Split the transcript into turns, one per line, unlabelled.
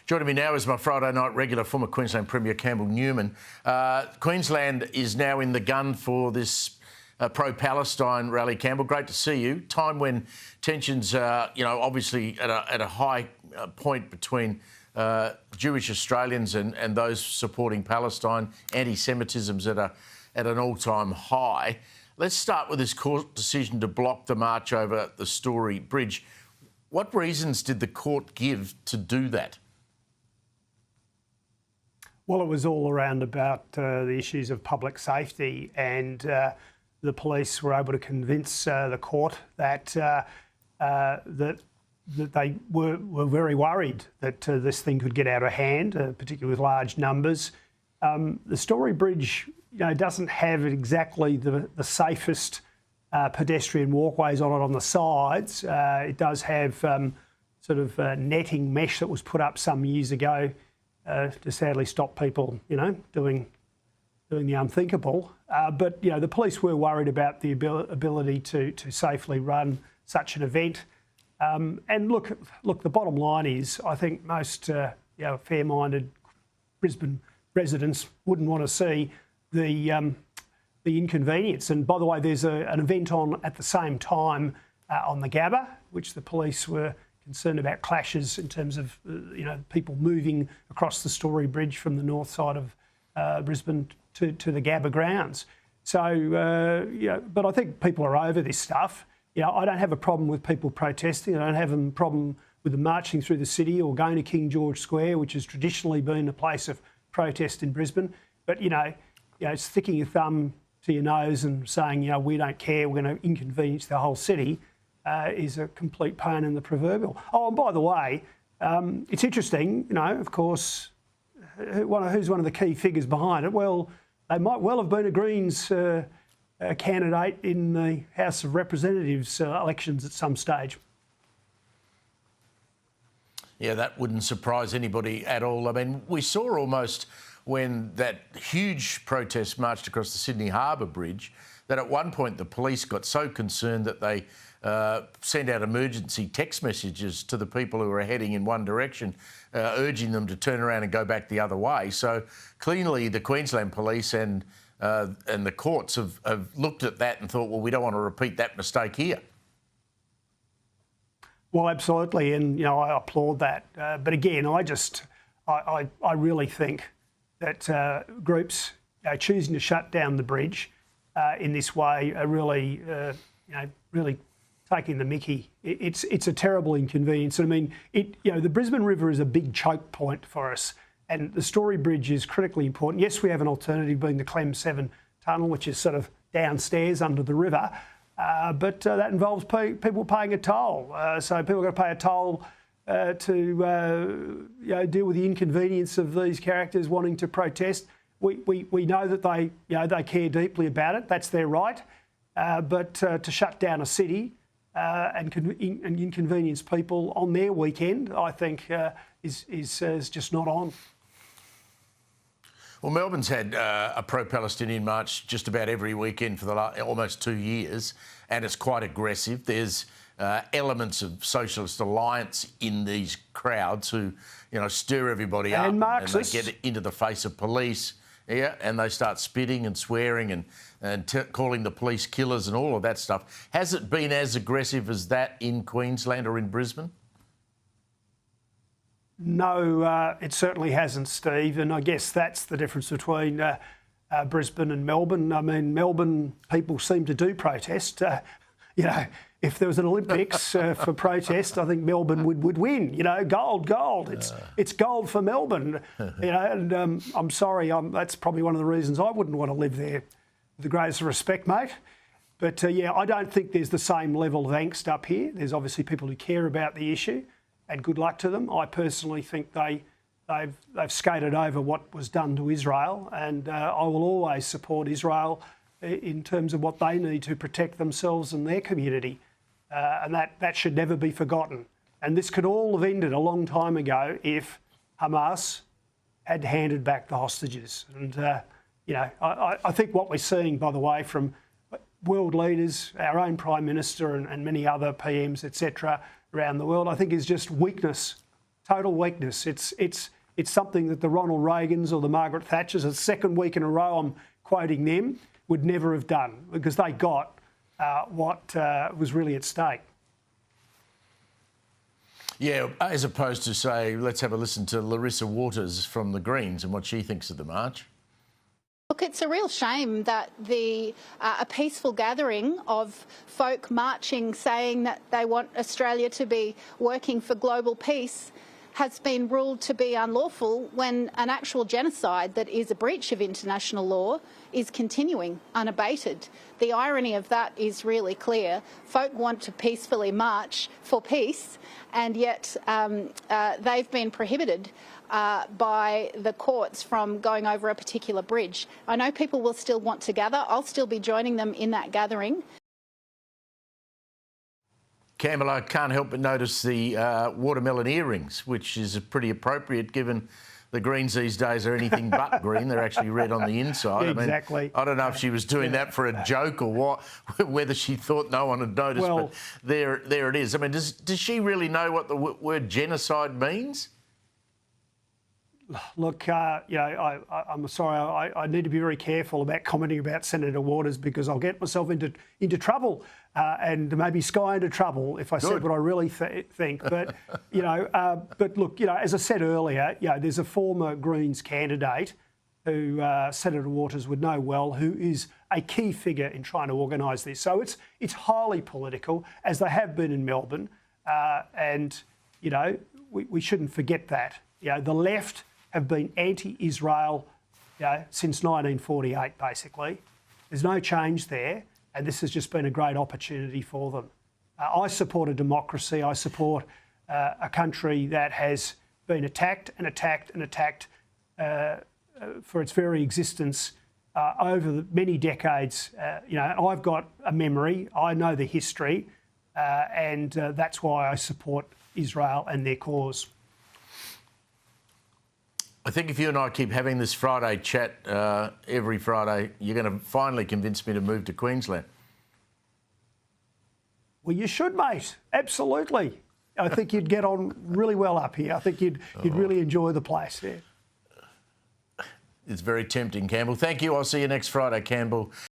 Joining me now is my Friday night regular, former Queensland Premier Campbell Newman. Queensland is now in the gun for this pro-Palestine rally. Campbell, great to see you. Time when tensions are, obviously at a high point between Jewish Australians and those supporting Palestine. Anti-Semitism's at an all-time high. Let's start with this court decision to block the march over the Story Bridge. What reasons did the court give to do that?
Well, it was all around about the issues of public safety, and the police were able to convince the court that that they were very worried that this thing could get out of hand, particularly with large numbers. The Story Bridge, doesn't have exactly the safest pedestrian walkways on it on the sides. It does have sort of netting mesh that was put up some years ago to sadly stop people, doing the unthinkable. But the police were worried about the ability to safely run such an event. And look, the bottom line is, I think most fair-minded Brisbane residents wouldn't want to see the inconvenience. And by the way, there's an event on at the same time on the Gabba, which the police were concerned about clashes in terms of people moving across the Story Bridge from the north side of Brisbane to the Gabba grounds. So but I think people are over this stuff. I don't have a problem with people protesting. I don't have a problem with them marching through the city or going to King George Square, which has traditionally been a place of protest in Brisbane. But sticking your thumb to your nose and saying we don't care, we're going to inconvenience the whole city, is a complete pain in the proverbial. Oh, and by the way, it's interesting, of course, who's one of the key figures behind it? Well, they might well have been a Greens candidate in the House of Representatives elections at some stage.
Yeah, that wouldn't surprise anybody at all. I mean, we saw almost when that huge protest marched across the Sydney Harbour Bridge that at one point the police got so concerned that they sent out emergency text messages to the people who were heading in one direction, urging them to turn around and go back the other way. So clearly the Queensland Police and the courts have looked at that and thought, well, we don't want to repeat that mistake here.
Well, absolutely, and I applaud that. But again, I really think that groups choosing to shut down the bridge in this way are really, really taking the mickey. It's a terrible inconvenience. I mean, the Brisbane River is a big choke point for us, and the Story Bridge is critically important. Yes, we have an alternative being the Clem 7 tunnel, which is sort of downstairs under the river, but that involves people paying a toll. So people are going to pay a toll to deal with the inconvenience of these characters wanting to protest. We know that they care deeply about it. That's their right. But to shut down a city and inconvenience people on their weekend, I think is just not on.
Well, Melbourne's had a pro-Palestinian march just about every weekend for the last almost 2 years, and it's quite aggressive. There's elements of socialist alliance in these crowds who, stir everybody up, and they get into the face of police, and they start spitting and swearing and calling the police killers and all of that stuff. Has it been as aggressive as that in Queensland or in Brisbane?
No, it certainly hasn't, Steve, and I guess that's the difference between Brisbane and Melbourne. I mean, Melbourne people seem to do protest. If there was an Olympics for protest, I think Melbourne would win. Gold. It's gold for Melbourne. And I'm sorry, that's probably one of the reasons I wouldn't want to live there. With the greatest respect, mate. But I don't think there's the same level of angst up here. There's obviously people who care about the issue, and good luck to them. I personally think they've skated over what was done to Israel, and I will always support Israel in terms of what they need to protect themselves and their community. And that should never be forgotten. And this could all have ended a long time ago if Hamas had handed back the hostages. And, I think what we're seeing, by the way, from world leaders, our own Prime Minister and many other PMs, etc., around the world, I think is just weakness total weakness. It's something that the Ronald Reagans or the Margaret Thatchers, the second week in a row I'm quoting them, would never have done, because they got what was really at stake.
Yeah, as opposed to, say, let's have a listen to Larissa Waters from the Greens and what she thinks of the march.
Look, it's a real shame that a peaceful gathering of folk marching saying that they want Australia to be working for global peace has been ruled to be unlawful when an actual genocide that is a breach of international law is continuing unabated. The irony of that is really clear. Folk want to peacefully march for peace, and yet they've been prohibited by the courts from going over a particular bridge. I know people will still want to gather. I'll still be joining them in that gathering.
Campbell, I can't help but notice the watermelon earrings, which is pretty appropriate given the Greens these days are anything but green. They're actually red on the inside.
Exactly.
I mean, I don't know if she was doing that for a joke or what, whether she thought no one had noticed, but there it is. I mean, does she really know what the word genocide means?
Look, I'm sorry, I need to be very careful about commenting about Senator Waters, because I'll get myself into trouble and maybe Sky into trouble if I said what I really think. But, but look, as I said earlier, there's a former Greens candidate who Senator Waters would know well, who is a key figure in trying to organise this. So it's highly political, as they have been in Melbourne, and, we shouldn't forget that. The left have been anti-Israel since 1948, basically. There's no change there, and this has just been a great opportunity for them. I support a democracy. I support a country that has been attacked and attacked and attacked for its very existence over the many decades. I've got a memory. I know the history, and that's why I support Israel and their cause.
I think if you and I keep having this Friday chat every Friday, you're going to finally convince me to move to Queensland.
Well, you should, mate. Absolutely. I think you'd get on really well up here. I think you'd really enjoy the place. Yeah.
It's very tempting, Campbell. Thank you. I'll see you next Friday, Campbell.